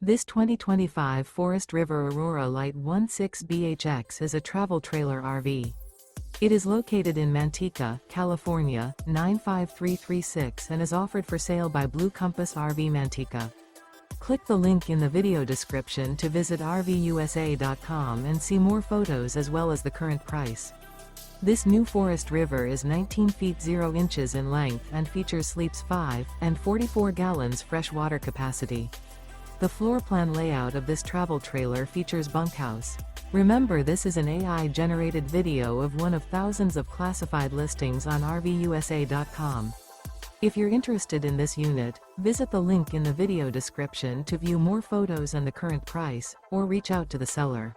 This 2025 Forest River Aurora Light 16BHX is a travel trailer RV. It is located in Manteca, California, 95336 and is offered for sale by Blue Compass RV Manteca. Click the link in the video description to visit RVUSA.com and see more photos as well as the current price. This new Forest River is 19 feet 0 inches in length and features sleeps 5 and 44 gallons fresh water capacity. The floor plan layout of this travel trailer features bunkhouse. Remember, this is an AI-generated video of one of thousands of classified listings on RVUSA.com. If you're interested in this unit, visit the link in the video description to view more photos and the current price, or reach out to the seller.